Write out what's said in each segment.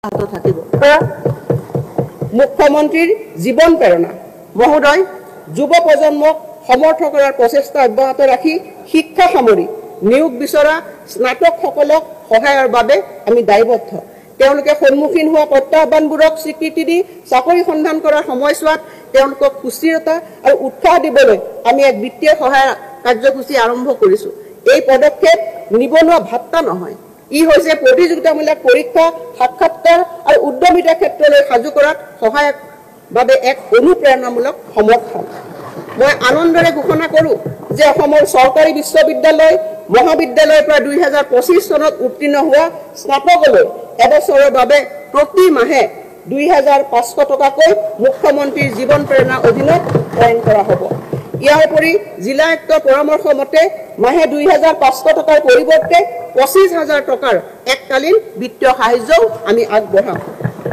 থাকিব। মুখ্যমন্ত্ৰীৰ জীৱন প্ৰেৰণা মহোদয় যুৱ প্ৰজন্মক সমৰ্থ কৰাৰ প্ৰচেষ্টা অব্যাহত ৰাখি শিক্ষা সামৰি নিয়োগ বিচৰা স্নাতকসকলক সহায়ৰ বাবে আমি দায়বদ্ধ। তেওঁলোকে সন্মুখীন হোৱা প্ৰত্যাহ্বানবোৰক স্বীকৃতি দি চাকৰি সন্ধান কৰাৰ সময়ছোৱাত তেওঁলোকক সুস্থিৰতা আৰু উৎসাহ দিবলৈ আমি এক বিত্তীয় সহায় কাৰ্যসূচী আৰম্ভ কৰিছোঁ। এই পদক্ষেপ নিবনুৱা ভাত্তা নহয়, ই হৈছে প্ৰতিযোগিতামূলক পৰীক্ষা সাক্ষাৎকাৰ আৰু উদ্যমিতাৰ ক্ষেত্ৰলৈ সাজু কৰাত সহায়ক বাবে এক অনুপ্ৰেৰণামূলক সমৰ্থন। মই আনন্দৰে ঘোষণা কৰোঁ যে অসমৰ চৰকাৰী বিশ্ববিদ্যালয় মহাবিদ্যালয়ৰ পৰা 2025 চনত উত্তীৰ্ণ হোৱা স্নাতকলৈ এবছৰৰ বাবে প্ৰতি মাহে 2500 টকাকৈ মুখ্যমন্ত্ৰীৰ জীৱন প্ৰেৰণাৰ অধীনত প্ৰদান কৰা হ'ব। ইয়াৰ উপৰি জিলা আয়ুক্তৰ পৰামৰ্শ মতে মাহে 2500 টকাৰ পৰিৱৰ্তে 25,000 টকাৰ এককালীন বিত্তীয় সাহায্যও আমি আগবঢ়াম।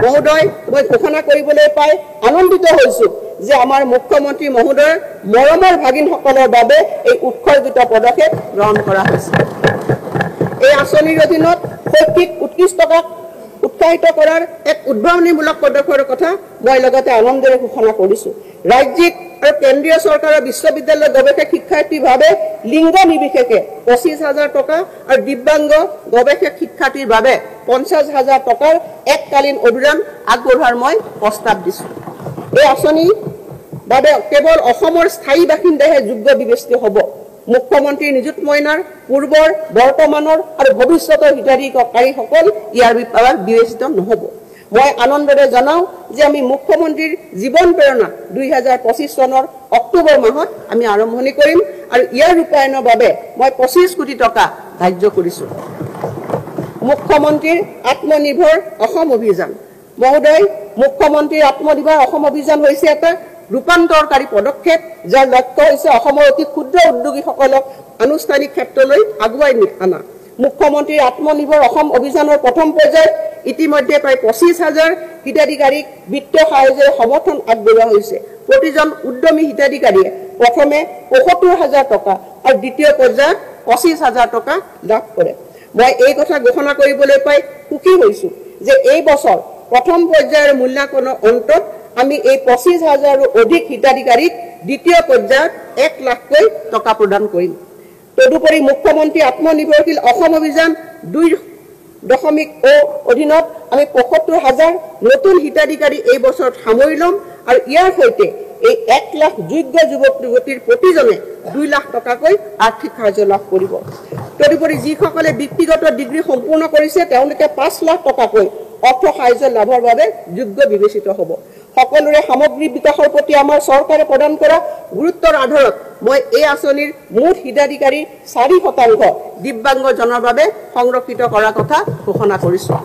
মহোদয়, মই ঘোষণা কৰিবলৈ পাই আনন্দিত হৈছোঁ যে আমাৰ মুখ্যমন্ত্ৰী মহোদয়ৰ মৰমৰ ভাগিনসকলৰ বাবে এই উৎসৰ্গিত পদক্ষেপ গ্ৰহণ কৰা হৈছে। এই আঁচনিৰ অধীনত শৈক্ষিক উৎকৃষ্টতাক উৎসাহিত কৰাৰ এক উদ্ভাৱনীমূলক পদক্ষেপৰ কথা মই লগতে আনন্দেৰে ঘোষণা কৰিছোঁ। ৰাজ্যিক আৰু কেন্দ্ৰীয় চৰকাৰৰ বিশ্ববিদ্যালয়ৰ গৱেষক শিক্ষাৰ্থীৰ বাবে লিংগ নিৰ্বিশেষে 25,000 টকা আৰু দিব্যাংগ গৱেষক শিক্ষাৰ্থীৰ বাবে 50,000 টকাৰ এককালীন অনুদান আগবঢ়োৱাৰ মই প্ৰস্তাৱ দিছোঁ। এই আঁচনিৰ বাবে কেৱল অসমৰ স্থায়ী বাসিন্দাহে যোগ্য বিবেচিত হ'ব। মুখ্যমন্ত্ৰীৰ নিযুত মইনাৰ পূৰ্বৰ বৰ্তমানৰ আৰু ভৱিষ্যতৰ হিতাধিকাৰীসকল ইয়াৰ বাবে বিবেচিত নহ'ব। মই আনন্দৰে জনাওঁ যে আমি মুখ্যমন্ত্ৰীৰ জীৱন প্ৰেৰণা 2025 চনৰ অক্টোবৰ মাহত আমি আৰম্ভণি কৰিম আৰু ইয়াৰ ৰূপায়ণৰ বাবে মই 25 কোটি টকা ধাৰ্য কৰিছোঁ। মুখ্যমন্ত্ৰীৰ আত্মনিৰ্ভৰ অসম অভিযান মহোদয়, মুখ্যমন্ত্ৰীৰ আত্মনিৰ্ভৰ অসম অভিযান হৈছে এটা ৰূপান্তৰকাৰী পদক্ষেপ যাৰ লক্ষ্য হৈছে অসমৰ অতি ক্ষুদ্ৰ উদ্যোগীসকলক আনুষ্ঠানিক ক্ষেত্ৰলৈ আগুৱাই অনা। মুখ্যমন্ত্ৰীৰ আত্মনিৰ্ভৰ অসম অভিযানৰ প্ৰথম পৰ্যায়ত ইতিমধ্যে প্ৰায় 25,000 হিতাধিকাৰীক বিত্তীয় সাহায্যৰ সমৰ্থন আগবঢ়োৱা হৈছে। প্ৰতিজন উদ্যমী হিতাধিকাৰীয়ে প্ৰথমে 75,000 টকা আৰু দ্বিতীয় পৰ্যায়ত 25,000 টকা লাভ কৰে। মই এই কথা ঘোষণা কৰিবলৈ পাই সুখী হৈছোঁ যে এই বছৰ প্ৰথম পৰ্যায়ৰ মূল্যাংকনৰ অন্তত আমি এই 25,000ৰো অধিক হিতাধিকাৰীক দ্বিতীয় পৰ্যায়ত 1 লাখকৈ টকা প্ৰদান কৰিম। তদুপৰি মুখ্যমন্ত্ৰী আত্মনিৰ্ভৰশীল অসম অভিযান 2.0 অধীনত আমি 75,000 নতুন হিতাধিকাৰী এই বছৰত সামৰি ল'ম আৰু ইয়াৰ সৈতে এই 1 লাখ যোগ্য যুৱক যুৱতীৰ প্ৰতিজনে 2 লাখ টকাকৈ আৰ্থিক সাহায্য লাভ কৰিব। তদুপৰি যিসকলে ব্যক্তিগত ডিগ্ৰী সম্পূৰ্ণ কৰিছে তেওঁলোকে 5 লাখ টকাকৈ অৰ্থ সাহায্য লাভৰ বাবে যোগ্য বিবেচিত হ'ব। সকলোৰে সামগ্ৰিক বিকাশৰ প্ৰতি আমাৰ চৰকাৰে প্ৰদান কৰা গুৰুত্বৰ আধাৰত মই এই আঁচনিৰ মুঠ হিতাধিকাৰী 4% দিব্যাংগজনৰ বাবে সংৰক্ষিত কৰাৰ কথা ঘোষণা কৰিছোঁ।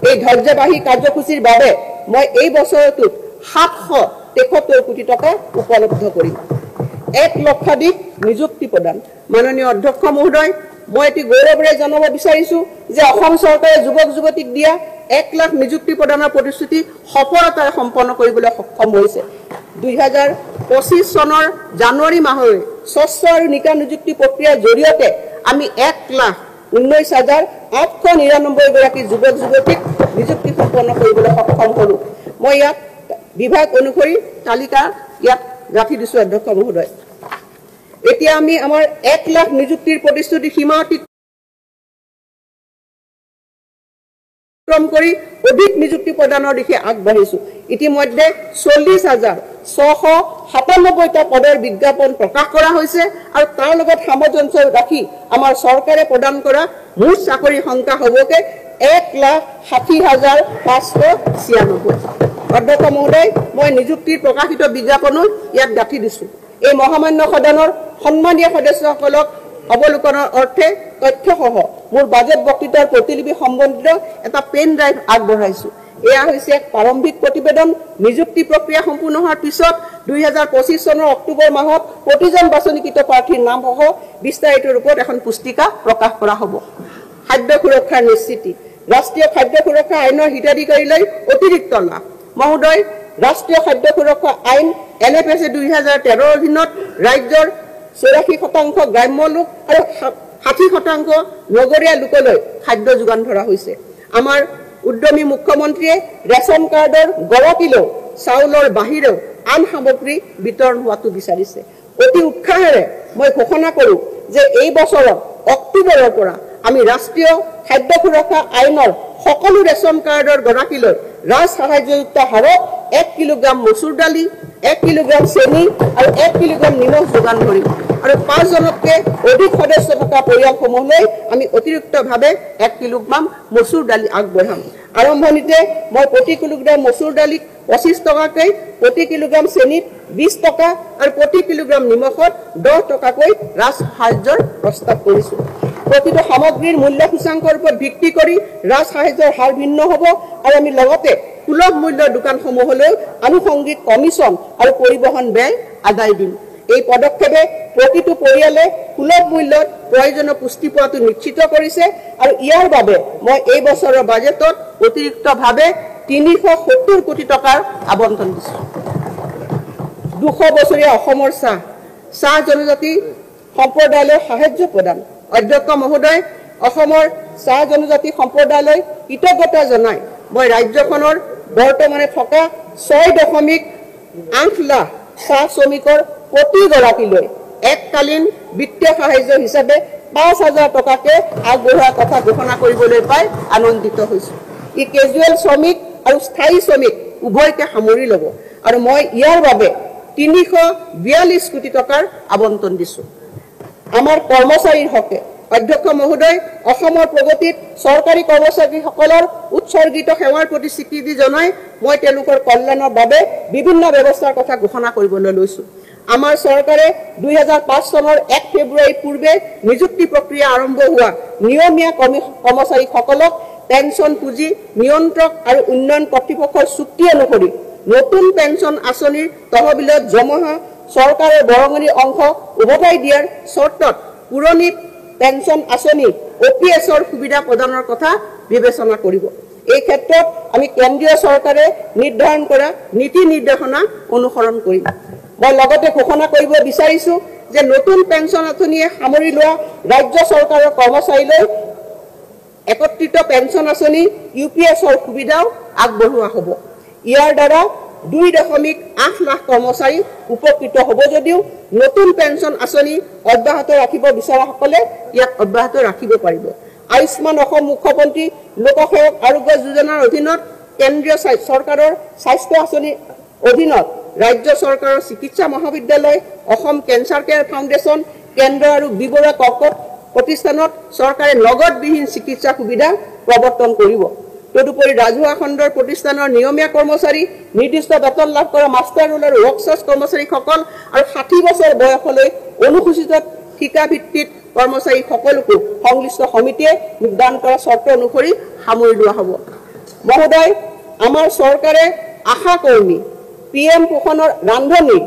এই ধৈৰ্যবাহী কাৰ্যসূচীৰ বাবে মই এই বছৰটোত 773 কোটি টকা উপলব্ধ কৰিম। 1 লক্ষাধিক নিযুক্তি প্ৰদান মাননীয় অধ্যক্ষ মহোদয়, মই এটি গৌৰৱেৰে জনাব বিচাৰিছোঁ যে অসম চৰকাৰে যুৱক যুৱতীক দিয়া 1 লাখ নিযুক্তি প্ৰদানৰ প্ৰতিশ্ৰুতি সফলতাৰে সম্পন্ন কৰিবলৈ সক্ষম হৈছে। 2025 চনৰ জানুৱাৰী মাহলৈ স্বচ্ছ আৰু নিকা নিযুক্তি প্ৰক্ৰিয়াৰ জৰিয়তে আমি 1,19,899 গৰাকী যুৱক যুৱতীক নিযুক্তি সম্পন্ন কৰিবলৈ সক্ষম হ'লোঁ। মই ইয়াত বিভাগ অনুসৰি তালিকা ইয়াত ৰাখি দিছোঁ অধ্যক্ষ মহোদয়। এতিয়া আমি আমাৰ 1 লাখ নিযুক্তিৰ প্ৰতিশ্ৰুতি সীমা কৰি অধিক নিযুক্তি প্ৰদানৰ দিশে আগবাঢ়িছোঁ। ইতিমধ্যে 40,697টা পদৰ বিজ্ঞাপন প্ৰকাশ কৰা হৈছে আৰু তাৰ লগত সামঞ্জস্য ৰাখি আমাৰ চৰকাৰে প্ৰদান কৰা মুঠ চাকৰিৰ সংখ্যা হ'বগে 1,60,596। অধ্যক্ষ মহোদয়, মই নিযুক্তিৰ প্ৰকাশিত বিজ্ঞাপনো ইয়াত গাঁঠি দিছোঁ। এই মহামান্য সদনৰ সন্মানীয় সদস্যসকলক অৱলোকনৰ অৰ্থে তথ্যসহ মোৰ বাজেট বক্তৃতাৰ প্ৰতিলিপি সম্বন্ধিত এটা পেন ড্ৰাইভ আগবঢ়াইছোঁ। এয়া হৈছে এক প্ৰাৰম্ভিক প্ৰতিবেদন। নিযুক্তি প্ৰক্ৰিয়া সম্পূৰ্ণ হোৱাৰ পিছত 2025 চনৰ অক্টোবৰ মাহত প্ৰতিজন বাছনিকৃত প্ৰাৰ্থীৰ নামসহ বিস্তাৰিত ৰূপত এখন পুস্তিকা প্ৰকাশ কৰা হ'ব। খাদ্য সুৰক্ষাৰ নিশ্চিতি ৰাষ্ট্ৰীয় খাদ্য সুৰক্ষা আইনৰ হিতাধিকাৰীলৈ অতিৰিক্ত লাভ মহোদয়, ৰাষ্ট্ৰীয় খাদ্য সুৰক্ষা আইন NFSA 2013 অধীনত ৰাজ্যৰ 84% গ্ৰাম্য লোক আৰু 60% নগৰীয়া লোকলৈ খাদ্য যোগান ধৰা হৈছে। আমাৰ উদ্যমী মুখ্যমন্ত্ৰীয়ে ৰেচন কাৰ্ডৰ গৰাকীলৈ চাউলৰ বাহিৰেও আন সামগ্ৰী বিতৰণ হোৱাটো বিচাৰিছে। অতি উৎসাহেৰে মই ঘোষণা কৰোঁ যে এই বছৰৰ অক্টোবৰৰ পৰা আমি ৰাষ্ট্ৰীয় খাদ্য সুৰক্ষা আইনৰ সকলো ৰেচন কাৰ্ডৰ গৰাকীলৈ ৰাজ সাহায্যযুক্ত হাৰত 1 কিলোগ্ৰাম মচুৰ দালি, 1 কিলোগ্ৰাম চেনি আৰু 1 কিলোগ্ৰাম নিমখ যোগান ধৰিম আৰু 5 জনতকৈ অধিক সদস্য থকা পৰিয়ালসমূহলৈ আমি অতিৰিক্তভাৱে 1 কিলোগ্ৰাম মচুৰ দালি আগবঢ়াম। আৰম্ভণিতে মই প্ৰতি কিলোগ্ৰাম মচুৰ দালিত 25 টকাকৈ, প্ৰতি কিলোগ্ৰাম চেনিত 20 টকা আৰু প্ৰতি কিলোগ্ৰাম নিমখত 10 টকাকৈ ৰাজ সাহায্যৰ প্ৰস্তাৱ কৰিছোঁ। প্ৰতিটো সামগ্ৰীৰ মূল্য সূচাংকৰ ওপৰত ভিত্তি কৰি ৰাজ সাহায্যৰ হাৰ ভিন্ন হ'ব আৰু আমি লগতে সুলভ মূল্যৰ দোকানসমূহলৈ আনুষংগিক কমিশ্যন আৰু পৰিবহণ ব্যয় আদায় দিম। এই পদক্ষেপে প্ৰতিটো পৰিয়ালে সুলভ মূল্যত প্ৰয়োজনীয় পুষ্টি পোৱাটো নিশ্চিত কৰিছে আৰু ইয়াৰ বাবে মই এই বছৰৰ বাজেটত অতিৰিক্তভাৱে 370 কোটি টকাৰ আবণ্টন দিছোঁ। 200 বছৰীয়া অসমৰ চাহ জনজাতি সম্প্ৰদায়লৈ সাহায্য প্ৰদান। অধ্যক্ষ মহোদয়, অসমৰ চাহ জনজাতি সম্প্ৰদায়লৈ কৃতজ্ঞতা জনাই মই ৰাজ্যখনৰ বৰ্তমানে থকা 6.8 লাখ চাহ শ্ৰমিকৰ প্ৰতিগৰাকীলৈ এককালীন বিত্তীয় সাহায্য হিচাপে 5,000 টকাকৈ আগবঢ়োৱাৰ কথা ঘোষণা কৰিবলৈ পাই আনন্দিত হৈছোঁ। ই কেজুৱেল শ্ৰমিক আৰু স্থায়ী শ্ৰমিক উভয়কে সামৰি ল'ব আৰু মই ইয়াৰ বাবে 342 কোটি টকাৰ আবণ্টন দিছোঁ। আমাৰ কৰ্মচাৰীৰ হকে অধ্যক্ষ মহোদয়, অসমৰ প্ৰগতিত চৰকাৰী কৰ্মচাৰীসকলৰ উৎসৰ্গিত সেৱাৰ প্ৰতি স্বীকৃতি জনাই মই তেওঁলোকৰ কল্যাণৰ বাবে বিভিন্ন ব্যৱস্থাৰ কথা ঘোষণা কৰিবলৈ লৈছোঁ। আমাৰ চৰকাৰে 2005 চনৰ 1 ফেব্ৰুৱাৰীৰ পূৰ্বে নিযুক্তি প্ৰক্ৰিয়া আৰম্ভ হোৱা নিয়মীয়া কৰ্মচাৰীসকলক পেঞ্চন পুঁজি নিয়ন্ত্ৰক আৰু উন্নয়ন কৰ্তৃপক্ষৰ চুক্তি অনুসৰি নতুন পেঞ্চন আঁচনিৰ তহবিলত জমা চৰকাৰৰ বৰঙণিৰ অংশ উভতাই দিয়াৰ চৰ্তত পুৰণি পেঞ্চন আঁচনি OPS-ৰ সুবিধা প্ৰদানৰ কথা বিবেচনা কৰিব। এই ক্ষেত্ৰত আমি কেন্দ্ৰীয় চৰকাৰে নিৰ্ধাৰণ কৰা নীতি নিৰ্দেশনা অনুসৰণ কৰিম। মই লগতে ঘোষণা কৰিব বিচাৰিছোঁ যে নতুন পেঞ্চন আঁচনিয়ে সামৰি লোৱা ৰাজ্য চৰকাৰৰ কৰ্মচাৰীলৈ একত্ৰিত পেঞ্চন আঁচনি UPS-ৰ সুবিধাও আগবঢ়োৱা হ'ব। ইয়াৰ দ্বাৰা 2.8 লাখ কৰ্মচাৰী উপকৃত হ'ব যদিও নতুন পেঞ্চন আঁচনি অব্যাহত ৰাখিব বিচৰাসকলে ইয়াক অব্যাহত ৰাখিব পাৰিব। আয়ুষ্মান অসম মুখ্যমন্ত্ৰী লোকসেৱক আৰোগ্য যোজনাৰ অধীনত কেন্দ্ৰীয় চৰকাৰৰ স্বাস্থ্য আঁচনিৰ অধীনত ৰাজ্য চৰকাৰৰ চিকিৎসা মহাবিদ্যালয়, অসম কেঞ্চাৰ কেয়াৰ ফাউণ্ডেশ্যন, কেন্দ্ৰ আৰু বিবৰা কৰ্কট প্ৰতিষ্ঠানত চৰকাৰে নগদবিহীন চিকিৎসা সুবিধা প্ৰৱৰ্তন কৰিব। তদুপৰি ৰাজহুৱা খণ্ডৰ প্ৰতিষ্ঠানৰ নিয়মীয়া কৰ্মচাৰী, নিৰ্দিষ্ট বেতন লাভ কৰা মাষ্টাৰ ৰোল আৰু ৱৰ্কছৰ্চ কৰ্মচাৰীসকল আৰু 60 বছৰ বয়সলৈ অনুসূচিত ঠিকাভিত্তিত কৰ্মচাৰীসকলকো সংশ্লিষ্ট সমিতিয়ে নিৰ্ধাৰণ কৰা চৰ্ত অনুসৰি সামৰি লোৱা হ'ব। মহোদয়, আমাৰ চৰকাৰে আশা কৰ্মী, PM পোষণৰ ৰান্ধনী,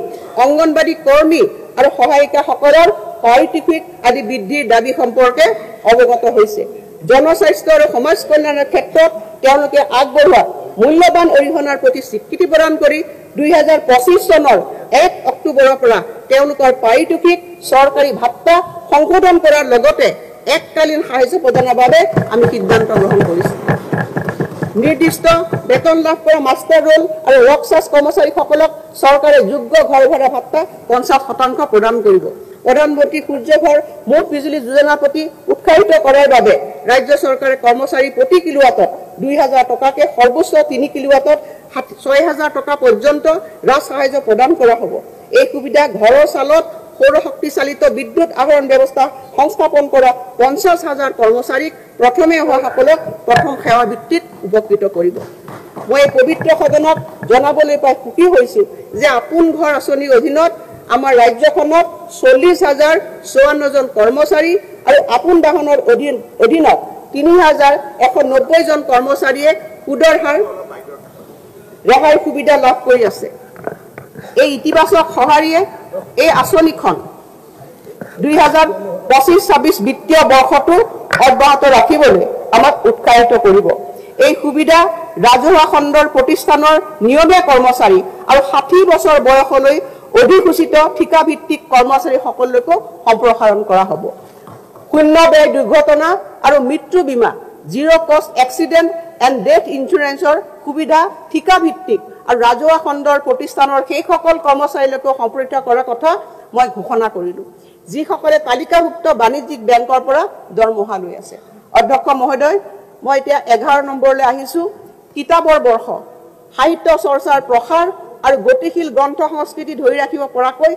অংগনবাড়ী কৰ্মী আৰু সহায়িকাসকলৰ পাৰিতোষিক আদি বৃদ্ধিৰ দাবী সম্পৰ্কে অৱগত হৈছে। জনস্বাস্থ্য আৰু সমাজ কল্যাণৰ ক্ষেত্ৰত তেওঁলোকে আগবঢ়োৱা মূল্যৱান অৰিহণাৰ প্ৰতি স্বীকৃতি প্ৰদান কৰি 2025 চনৰ 1 অক্টোবৰৰ পৰা তেওঁলোকৰ পাৰিতোষিক চৰকাৰী ভাত্তা সংশোধন কৰাৰ লগতে এককালীন সাহায্য প্ৰদানৰ বাবে আমি সিদ্ধান্ত গ্ৰহণ কৰিছোঁ। নিৰ্দিষ্ট বেতন লাভ কৰা মাষ্টাৰ ৰোল আৰু ৱৰ্কছৰ্চ কৰ্মচাৰীসকলক চৰকাৰে যোগ্য ঘৰ ভৰা ভাত্তা 50% প্ৰদান কৰিব। প্ৰধানমন্ত্ৰী সূৰ্য ঘৰ মুঠ বিজুলী যোজনাৰ প্ৰতি উৎসাহিত কৰাৰ বাবে ৰাজ্য চৰকাৰে কৰ্মচাৰী প্ৰতি কিলোৱাটত 2,000 টকাকৈ সৰ্বোচ্চ 3 কিলোৱাটত 6,000 টকা পৰ্যন্ত ৰাজ সাহায্য প্ৰদান কৰা হ'ব। এই সুবিধা ঘৰৰ চালত সৌৰশক্তি চালিত বিদ্যুৎ আহৰণ ব্যৱস্থা সংস্থাপন কৰা 50,000 কৰ্মচাৰীক প্ৰথমে অহাসকলক প্ৰথম সেৱা ভিত্তিত উপকৃত কৰিব। মই এই পবিত্ৰ সদনক জনাবলৈ পাই সুখী হৈছোঁ যে আপোন ঘৰ আঁচনিৰ অধীনত আমাৰ ৰাজ্যখনত 40,054 জন কৰ্মচাৰী আৰু আপোন বাহনৰ অধীনত 3,190 জন কৰ্মচাৰীয়ে সুদৰ হাৰ ৰেহাইৰ সুবিধা লাভ কৰি আছে। এই ইতিবাচক সঁহাৰিয়ে এই আঁচনিখন 2025-26 বিত্তীয় বৰ্ষটো অব্যাহত ৰাখিবলৈ আমাক উৎসাহিত কৰিব। এই সুবিধা ৰাজহুৱা খণ্ডৰ প্ৰতিষ্ঠানৰ নিয়মীয়া কৰ্মচাৰী আৰু 60 বছৰ বয়সলৈ অধিসূচিত ঠিকাভিত্তিক কৰ্মচাৰীসকললৈকো সম্প্ৰসাৰণ কৰা হ'ব। শূন্য ব্যয় দুৰ্ঘটনা আৰু মৃত্যু বীমা, জিৰ' কষ্ট এক্সিডেণ্ট এণ্ড ডেথ ইঞ্চুৰেঞ্চৰ সুবিধা ঠিকা ভিত্তিক আৰু ৰাজহুৱা খণ্ডৰ প্ৰতিষ্ঠানৰ সেইসকল কৰ্মচাৰীলৈকে সম্প্ৰসাৰিত কৰাৰ কথা মই ঘোষণা কৰিলোঁ, যিসকলে তালিকাভুক্ত বাণিজ্যিক বেংকৰ পৰা দৰমহা লৈ আছে। অধ্যক্ষ মহোদয়, মই এতিয়া 11 নম্বৰলৈ আহিছোঁ। কিতাপৰ বৰ্ষ, সাহিত্য চৰ্চাৰ প্ৰসাৰ আৰু গতিশীল গ্ৰন্থ সংস্কৃতি ধৰি ৰাখিব পৰাকৈ